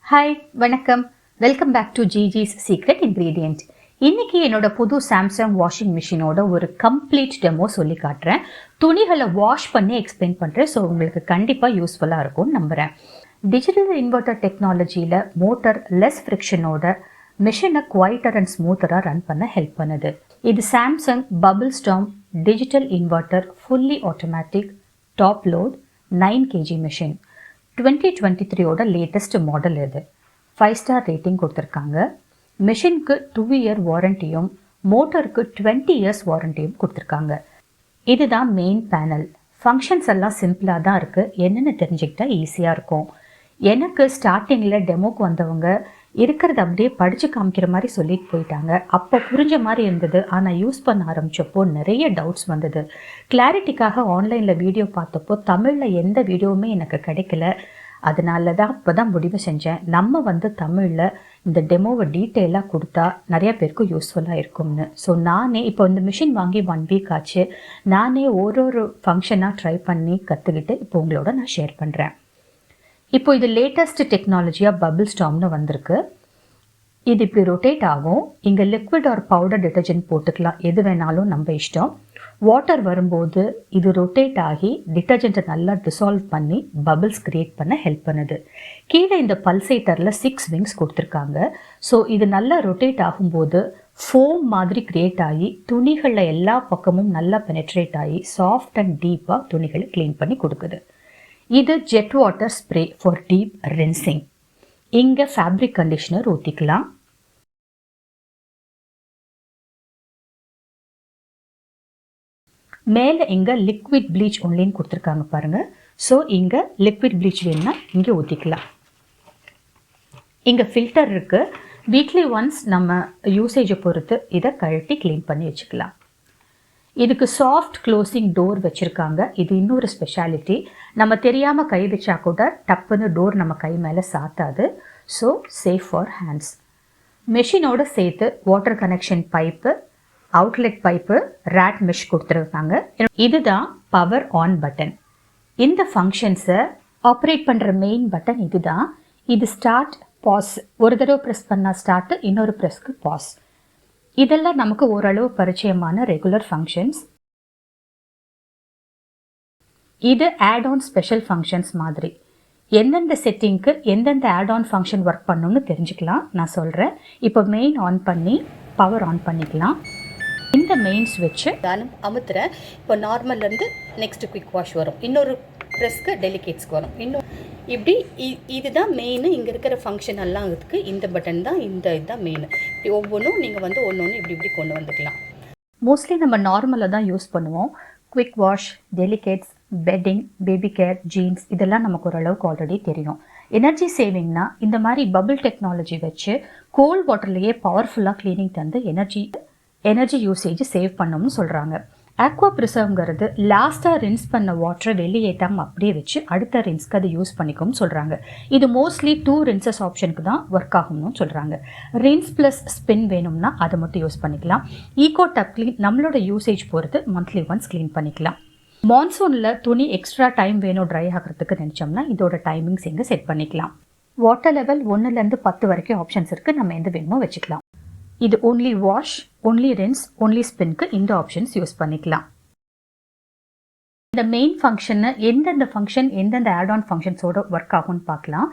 Hi வணக்கம், welcome back to GG's secret ingredient. இன்னைக்கு என்னோட புது சாம்சங் வாஷிங் மிஷினோட ஒரு கம்ப்ளீட் டெமோ சொல்லி காட்டுறேன். துணிகளை வாஷ் பண்ணி எக்ஸ்பிளைன் பண்ணுறேன். ஸோ உங்களுக்கு கண்டிப்பாக யூஸ்ஃபுல்லாக இருக்கும்னு நம்புகிறேன். டிஜிட்டல் இன்வெர்ட்டர் டெக்னாலஜியில் மோட்டர் லெஸ் ஃப்ரிக்ஷனோட மிஷினை குவைட்டர் அண்ட் ஸ்மூத்தராக ரன் பண்ண ஹெல்ப் பண்ணுது. இது Samsung bubble storm digital inverter fully automatic top load 9 kg machine. 2023ஓட லேட்டஸ்ட் மாடல் இது. 5 ஸ்டார் ரேட்டிங் கொடுத்துருக்காங்க. மிஷினுக்கு 2 இயர் வாரண்டியும் மோட்டருக்கு 20 இயர்ஸ் வாரண்டியும் கொடுத்துருக்காங்க. இதுதான் மெயின் பேனல். ஃபங்க்ஷன்ஸ் எல்லாம் சிம்பிளாக தான் இருக்குது. என்னென்னு தெரிஞ்சுக்கிட்டா ஈஸியாக இருக்கும். எனக்கு ஸ்டார்டிங்கில் டெமோக்கு வந்தவங்க இருக்கிறத அப்படியே படித்து காமிக்கிற மாதிரி சொல்லிட்டு போயிட்டாங்க. அப்போ புரிஞ்ச மாதிரி இருந்தது. ஆனால் யூஸ் பண்ண ஆரம்பித்தப்போ நிறைய டவுட்ஸ் வந்தது. கிளாரிட்டிக்காக ஆன்லைனில் வீடியோ பார்த்தப்போ தமிழில் எந்த வீடியோவுமே எனக்கு கிடைக்கல. அதனால தான் இப்போ தான் முடிவு செஞ்சேன், நம்ம தமிழில் இந்த டெமோவை டீட்டெயிலாக கொடுத்தா நிறையா பேருக்கு யூஸ்ஃபுல்லாக இருக்கும்னு. ஸோ நானே இப்போ இந்த மிஷின் வாங்கி 1 வீக் ஆச்சு. நானே ஒரு ஃபங்க்ஷனாக ட்ரை பண்ணி கற்றுக்கிட்டு இப்போ உங்களோட நான் ஷேர் பண்ணுறேன். இப்போ இது லேட்டஸ்ட் டெக்னாலஜியாக பபிள்ஸ்டார்ம்னு வந்திருக்கு. இது இப்படி ரொட்டேட் ஆகும். இங்கே லிக்விட் ஆர் பவுடர் டிட்டர்ஜென்ட் போட்டுக்கலாம், எது வேணாலும் நம்ம இஷ்டம். வாட்டர் வரும்போது இது ரொட்டேட் ஆகி டிட்டர்ஜென்ட்டை நல்லா டிசால்வ் பண்ணி பபிள்ஸ் கிரியேட் பண்ண ஹெல்ப் பண்ணுது. கீழே இந்த பல்சேட்டரில் 6 விங்ஸ் கொடுத்துருக்காங்க. ஸோ இது நல்லா ரொட்டேட் ஆகும்போது ஃபோம் மாதிரி கிரியேட் ஆகி துணிகளில் எல்லா பக்கமும் நல்லா பெனட்ரேட் ஆகி சாஃப்ட் அண்ட் டீப்பாக துணிகளை க்ளீன் பண்ணி கொடுக்குது. இது jet water spray for deep rinsing. இங்கே ஃபேப்ரிக் கண்டிஷனர் ஊற்றிக்கலாம். மேலே இங்கே லிக்விட் ப்ளீச் ஒன்லின்னு கொடுத்துருக்காங்க பாருங்கள். ஸோ இங்கே லிக்விட் ப்ளீச் வேணும்னா இங்கே ஊற்றிக்கலாம். இங்கே ஃபில்டர் இருக்குது. வீக்லி ஒன்ஸ் நம்ம யூசேஜை பொறுத்து இதை கழட்டி க்ளீன் பண்ணி வச்சுக்கலாம். இதுக்கு சாஃப்ட் க்ளோசிங் டோர் வச்சுருக்காங்க. இது இன்னொரு ஸ்பெஷாலிட்டி. நம்ம தெரியாமல் கை வச்சா கூட டப்புன்னு டோர் நம்ம கை மேலே சாத்தாது. So safe for hands. மெஷினோடு சேர்த்து water connection pipe, outlet pipe, rat mesh கொடுத்துருக்காங்க. இதுதான் பவர் ஆன் பட்டன். இந்த ஃபங்க்ஷன்ஸை ஆப்ரேட் பண்ணுற மெயின் பட்டன் இதுதான். இது ஸ்டார்ட் பாஸ். ஒரு தடவை ப்ரெஸ் பண்ணால் ஸ்டார்ட்டு, இன்னொரு ப்ரெஸ்க்கு பாஸ். இதெல்லாம் நமக்கு ஓரளவு பரிச்சயமான ரெகுலர் ஃபங்க்ஷன்ஸ். இது ஆட் ஆன் ஸ்பெஷல் ஃபங்க்ஷன்ஸ் மாதிரி. எந்தெந்த செட்டிங்க்கு எந்தெந்த ஆட் ஆன் ஃபங்க்ஷன் ஒர்க் பண்ணணும்னு தெரிஞ்சுக்கலாம். நான் சொல்கிறேன். இப்போ மெயின் ஆன் பண்ணி பவர் ஆன் பண்ணிக்கலாம். இந்த மெயின் ஸ்விட்சு அமுத்துறேன். இப்போ நார்மல்லேருந்து நெக்ஸ்ட்டு குவிக் வாஷ் வரும். இன்னொரு ப்ரெஸ்க்கு டெலிகேட்ஸ்க்கு வரும். இன்னும் இப்படி இதுதான் மெயின். இங்கே இருக்கிற ஃபங்க்ஷன் எல்லாம் இருக்குது. இந்த பட்டன் தான், இதுதான் மெயின். இப்படி ஒவ்வொன்றும் நீங்கள் ஒன்று ஒன்று இப்படி கொண்டு வந்துக்கலாம். மோஸ்ட்லி நம்ம நார்மலாக தான் யூஸ் பண்ணுவோம். Quick wash, delicates, bedding, baby care, jeans இதெல்லாம் நமக்கு ஓரளவுக்கு ஆல்ரெடி தெரியும். எனர்ஜி சேவிங்னா இந்த மாதிரி பபிள் டெக்னாலஜி வச்சு கோல்ட் வாட்டர்லேயே பவர்ஃபுல்லாக க்ளீனிங் தந்து எனர்ஜி யூசேஜ் சேவ் பண்ணணும்னு சொல்கிறாங்க. ஆக்வா ப்ரிசர்வ்ங்கிறது லாஸ்ட்டாக ரின்ஸ் பண்ண வாட்டரை வெளியேற்றாமல் அப்படியே வச்சு அடுத்த ரின்ஸ்க்கு அதை யூஸ் பண்ணிக்கும்னு சொல்கிறாங்க. இது மோஸ்ட்லி 2 ரின்சஸ் ஆப்ஷனுக்கு தான் ஒர்க் ஆகும்னு சொல்கிறாங்க. ரின்ஸ் ப்ளஸ் ஸ்பின் வேணும்னா அதை மட்டும் யூஸ் பண்ணிக்கலாம். ஈகோ டப் க்ளீன் நம்மளோட யூசேஜ் பொறுத்து மந்த்லி ஒன்ஸ் க்ளீன் பண்ணிக்கலாம். மான்சூனில் துணி எக்ஸ்ட்ரா டைம் வேணும் ட்ரை ஆகிறதுக்கு நினச்சோம்னா இதோட டைமிங்ஸ் இங்கே செட் பண்ணிக்கலாம். வாட்டர் லெவல் 1லேருந்து 10 வரைக்கும் ஆப்ஷன்ஸ் இருக்குது. நம்ம எந்த வேணுமோ வச்சுக்கலாம். இது only wash, only rinse, only ஸ்பின்க்கு இந்த ஆப்ஷன்ஸ் யூஸ் பண்ணிக்கலாம். இந்த மெயின் ஃபங்க்ஷனை எந்தெந்த ஃபங்க்ஷன் எந்தெந்த ஆட் ஆன் ஃபங்க்ஷன்ஸோட ஒர்க் ஆகும்னு பார்க்கலாம்.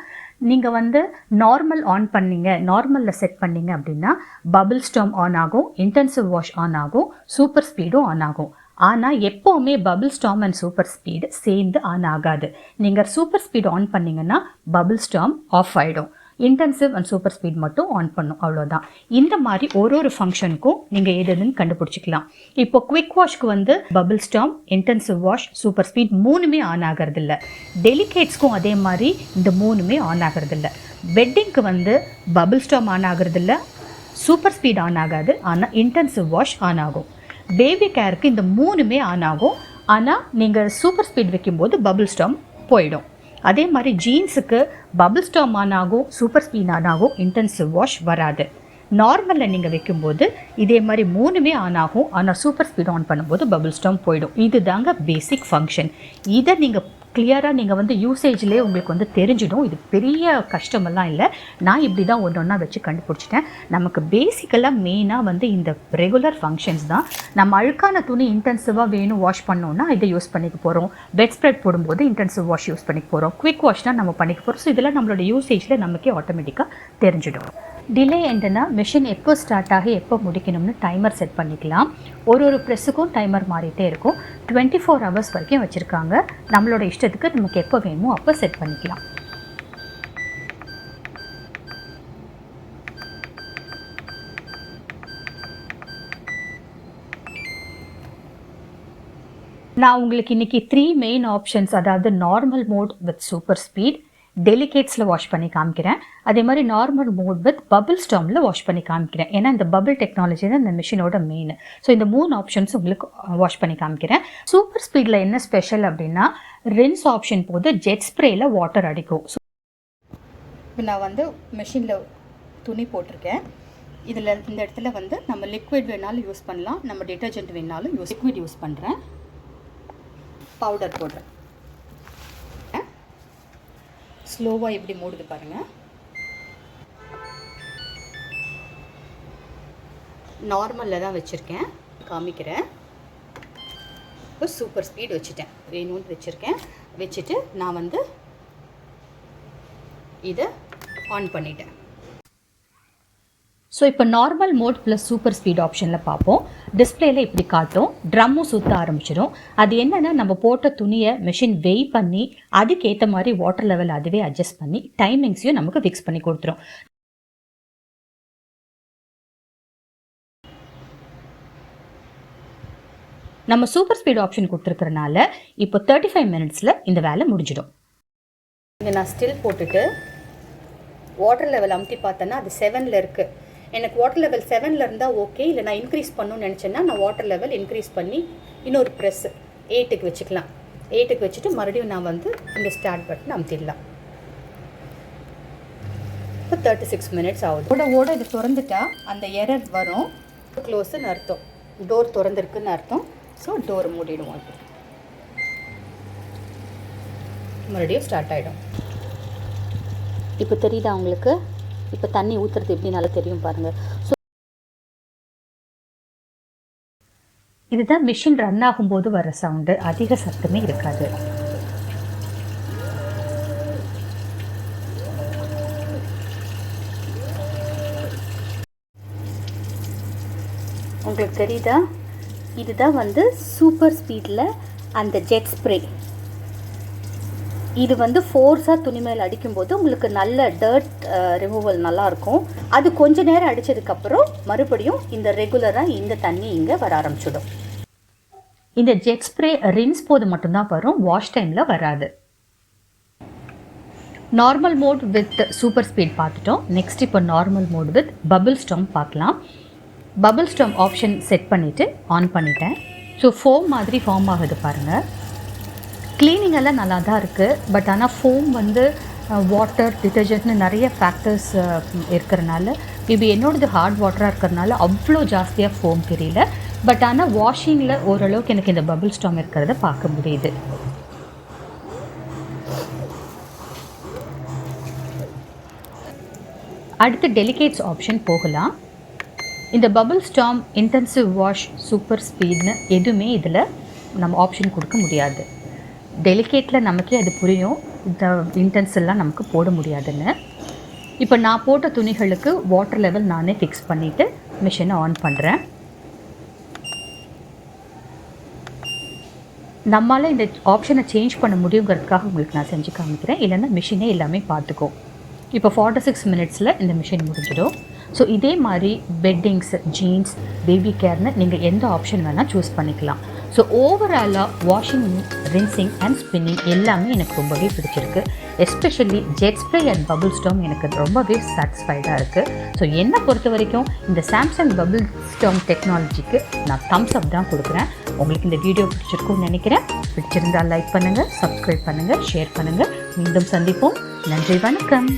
நீங்கள் நார்மல் ஆன் பண்ணீங்க, நார்மலில் செட் பண்ணீங்க அப்படின்னா பபிள்ஸ்டார்ம் ஆன் ஆகும், இன்டென்சிவ் வாஷ் ஆன் ஆகும், சூப்பர் ஸ்பீடும் ஆன் ஆகும். ஆனால் எப்போவுமே பபிள்ஸ்டார்ம் அண்ட் சூப்பர் ஸ்பீடு சேர்ந்து ஆன் ஆகாது. நீங்கள் சூப்பர் ஸ்பீட் ஆன் பண்ணிங்கன்னா பபிள்ஸ்டார்ம் ஆஃப் ஆகிடும். இன்டென்சிவ் அண்ட் சூப்பர் ஸ்பீட் மட்டும் ஆன் பண்ணும், அவ்வளோதான். இந்த மாதிரி ஒரு ஃபங்க்ஷனுக்கும் நீங்கள் எதுன்னு கண்டுபிடிச்சிக்கலாம். இப்போ குவிக் வாஷ்க்கு bubble storm, intensive wash, super speed 3மே ஆன் ஆகிறதில்ல. டெலிகேட்ஸ்க்கும் அதே மாதிரி இந்த 3மே ஆன் ஆகிறதில்ல. பெட்டிங்க்கு பபிள்ஸ்டார்ம் ஆன் ஆகிறதில்ல, சூப்பர் ஸ்பீட் ஆன் ஆகாது, ஆனால் இன்டென்சிவ் வாஷ் ஆன் ஆகும். பேபி கேருக்கு இந்த 3மே ஆன் ஆகும். ஆனால் நீங்கள் சூப்பர் ஸ்பீட் வைக்கும்போது பபிள்ஸ்டார்ம் போயிடும். அதே மாதிரி ஜீன்ஸுக்கு பபிள்ஸ்டார்ம் ஆன் ஆகும், சூப்பர் ஸ்பீட் ஆன் ஆகும், இன்டென்சிவ் வாஷ் வராது. நார்மலில் நீங்கள் வைக்கும்போது இதே மாதிரி 3மே ஆன் ஆகும். ஆனால் சூப்பர் ஸ்பீட் ஆன் பண்ணும்போது பபிள்ஸ்டார்ம் போயிடும். இது தாங்க பேசிக் ஃபங்க்ஷன். இதை நீங்கள் கிளியராக நீங்கள் வந்து யூசேஜ்லேயே உங்களுக்கு வந்து தெரிஞ்சிடும். இது பெரிய கஷ்டமெல்லாம் இல்லை. நான் இப்படி தான் ஒன்று ஒன்றா வச்சு கண்டுபிடிச்சிட்டேன். நமக்கு பேசிக்கலாக மெயினாக வந்து இந்த ரெகுலர் ஃபங்க்ஷன்ஸ் தான். நம்ம அழுக்கான துணி இன்டென்சிவாக வேணும் வாஷ் பண்ணோன்னா இதை யூஸ் பண்ணிக்க போகிறோம். பெட் ஸ்ப்ரெட் போடும்போது இன்டென்சிவ் வாஷ் யூஸ் பண்ணிக்க போகிறோம். குவிக் வாஷ்னால் நம்ம பண்ணிக்க போகிறோம். ஸோ இதெல்லாம் நம்மளோட யூசேஜில் நமக்கே ஆட்டோமேட்டிக்காக தெரிஞ்சிடும். டிலே எண்டுனா மிஷின் எப்போ ஸ்டார்ட் ஆகி எப்போ முடிக்கணும்னு டைமர் செட் பண்ணிக்கலாம். ஒரு ப்ரெஸ்ஸுக்கும் டைமர் மாறிட்டே இருக்கும். 24 hours வரைக்கும் வச்சுருக்காங்க. நம்மளோட இஷ்டத்துக்கு நமக்கு எப்போ வேணுமோ அப்போ செட் பண்ணிக்கலாம். நான் உங்களுக்கு இன்றைக்கி 3 மெயின் ஆப்ஷன்ஸ், அதாவது normal mode with super speed, டெலிகேட்ஸில் வாஷ் பண்ணி காமிக்கிறேன். அதே மாதிரி நார்மல் மோட் வித் பபிள் ஸ்டார்மில் வாஷ் பண்ணி காமிக்கிறேன். ஏன்னா இந்த பபிள் டெக்னாலஜி தான் இந்த மிஷினோட மெயின். ஸோ இந்த 3 ஆப்ஷன்ஸ் உங்களுக்கு வாஷ் பண்ணி காமிக்கிறேன். சூப்பர் ஸ்பீடில் என்ன ஸ்பெஷல் அப்படின்னா ரின்ஸ் ஆப்ஷன் போது ஜெட் ஸ்ப்ரேயில் வாட்டர் அடிக்கும். இப்போ நான் வந்து மிஷினில் துணி போட்டிருக்கேன். இதில் இந்த இடத்துல வந்து நம்ம லிக்விட் வேணாலும் யூஸ் பண்ணலாம், நம்ம டிட்டர்ஜென்ட் வேணாலும் லிக்விட் யூஸ் பண்ணுறேன். பவுடர் போடுறேன். ஸ்லோவாக எப்படி மூடுது பாருங்கள். நார்மலில் தான் வச்சுருக்கேன், காமிக்கிறேன். இப்போ சூப்பர் ஸ்பீட் வச்சுட்டேன், வேணும்னு வச்சுருக்கேன். வச்சுட்டு நான் வந்து இதை ஆன் பண்ணிட்டேன். ஸோ இப்போ normal mode plus super speed ஆப்ஷனில் பார்ப்போம். டிஸ்பிளேயில் இப்படி காட்டும், ட்ரம்மும் சுற்ற ஆரம்பிச்சிடும். அது என்னென்னா நம்ம போட்ட துணியை மிஷின் வெய் பண்ணி அதுக்கேற்ற மாதிரி வாட்டர் லெவல் அதுவே அட்ஜஸ்ட் பண்ணி டைமிங்ஸையும் நமக்கு ஃபிக்ஸ் பண்ணி கொடுத்துரும். நம்ம சூப்பர் ஸ்பீட் ஆப்ஷன் கொடுத்துருக்கறனால இப்போ 35 minutesல இந்த வேலை முடிஞ்சிடும். இங்கே நான் ஸ்டில் போட்டுட்டு வாட்டர் லெவல் அமுத்தி பார்த்தேன்னா அது 7ல் இருக்குது. எனக்கு வாட்டர் லெவல் 7ல் இருந்தால் ஓகே. இல்லை நான் இன்க்ரீஸ் பண்ணணும்னு நினச்சேன்னா நான் வாட்டர் லெவல் இன்க்ரீஸ் பண்ணி இன்னொரு ப்ரெஸ் 8க்கு வச்சுக்கலாம். 8க்கு வச்சுட்டு மறுபடியும் நான் வந்து இந்த ஸ்டார்ட் பட்டன் அமுத்திடலாம். இப்போ 36 minutes ஆகுது. ஓட இது திறந்துட்டா அந்த எரர் வரும். க்ளோஸ்ன்னு அர்த்தம், டோர் திறந்துருக்குன்னு அர்த்தம். ஸோ டோர் மூடிடுவோம். இப்போ மறுபடியும் ஸ்டார்ட் ஆகிடும். இப்போ தெரியுதா உங்களுக்கு? இப்போ தண்ணி ஊற்றுறது எப்படி நல்லா தெரியும் பாருங்கள். ஸோ இதுதான் மிஷின் ரன் ஆகும்போது வர சவுண்டு. அதிக சத்தமே இருக்காது. உங்களுக்கு தெரியுதா? இதுதான் வந்து சூப்பர் ஸ்பீடில் அந்த ஜெட் ஸ்ப்ரே. இது வந்து ஃபோர்ஸாக துணி மேலே அடிக்கும்போது உங்களுக்கு நல்ல டர்ட் ரிமூவல் நல்லாயிருக்கும். அது கொஞ்ச நேரம் அடித்ததுக்கப்புறம் மறுபடியும் இந்த ரெகுலராக இந்த தண்ணி இங்கே வர ஆரம்பிச்சிடும். இந்த ஜெட் ஸ்ப்ரே ரின்ஸ் போது மட்டும்தான் வரும், வாஷ் டைமில் வராது. Normal mode with super speed பார்த்துட்டோம். நெக்ஸ்ட் இப்போ normal mode with bubble storm பார்க்கலாம். பபிள் ஸ்டார்ம் ஆப்ஷன் செட் பண்ணிவிட்டு ஆன் பண்ணிட்டேன். ஸோ ஃபோம் மாதிரி ஃபார்ம் ஆகுது பாருங்கள். க்ளீனிங் எல்லாம் நல்லா தான் இருக்குது. பட் ஆனால் ஃபோம் வந்து வாட்டர் டிட்டர்ஜென்ட்னு நிறைய ஃபேக்டர்ஸ் இருக்கிறனால, மேபி என்னோடது ஹார்ட் வாட்டராக இருக்கிறதுனால அவ்வளோ ஜாஸ்தியாக ஃபோம் தெரியல. பட் ஆனால் வாஷிங்கில் ஓரளவுக்கு எனக்கு இந்த பபிள் ஸ்டார்ம் இருக்கிறத பார்க்க முடியுது. அடுத்து டெலிகேட்ஸ் ஆப்ஷன் போகலாம். இந்த bubble storm, intensive wash, super ஸ்பீட்னு எதுவுமே இதில் நம்ம ஆப்ஷன் கொடுக்க முடியாது. டெலிகேட்டில் நமக்கே அது புரியும், இந்த இன்டென்ஸ் எல்லாம் நமக்கு போட முடியாதுன்னு. இப்போ நான் போட்ட துணிகளுக்கு வாட்டர் லெவல் நானே ஃபிக்ஸ் பண்ணிவிட்டு மிஷினை ஆன் பண்ணுறேன். நம்மளால் இந்த ஆப்ஷனை சேஞ்ச் பண்ண முடியுங்கிறதுக்காக உங்களுக்கு நான் செஞ்சு காமிக்கிறேன். இல்லைன்னா மிஷினே எல்லாமே பார்த்துக்கும். இப்போ 46 minutesல இந்த மிஷின் முடிஞ்சிடும். ஸோ இதே மாதிரி பெட்டிங்ஸ், ஜீன்ஸ், பேபி கேர்னு நீங்கள் எந்த ஆப்ஷன் வேணால் சூஸ் பண்ணிக்கலாம். ஸோ ஓவராலாக வாஷிங், ரின்சிங் அண்ட் ஸ்பின்னிங் எல்லாமே எனக்கு ரொம்பவே பிடிச்சிருக்கு. Especially jet spray and bubble storm எனக்கு ரொம்பவே சாட்டிஸ்ஃபைடாக இருக்குது. ஸோ என்னை பொறுத்த வரைக்கும் இந்த சாம்சங் பபிள் ஸ்டார்ம் டெக்னாலஜிக்கு நான் தம்ஸ் அப் தான் கொடுக்குறேன். உங்களுக்கு இந்த வீடியோ பிடிச்சிருக்கும்னு நினைக்கிறேன். பிடிச்சிருந்தால் லைக் பண்ணுங்கள், சப்ஸ்கிரைப் பண்ணுங்கள், ஷேர் பண்ணுங்கள். மீண்டும் சந்திப்போம். நன்றி, வணக்கம்.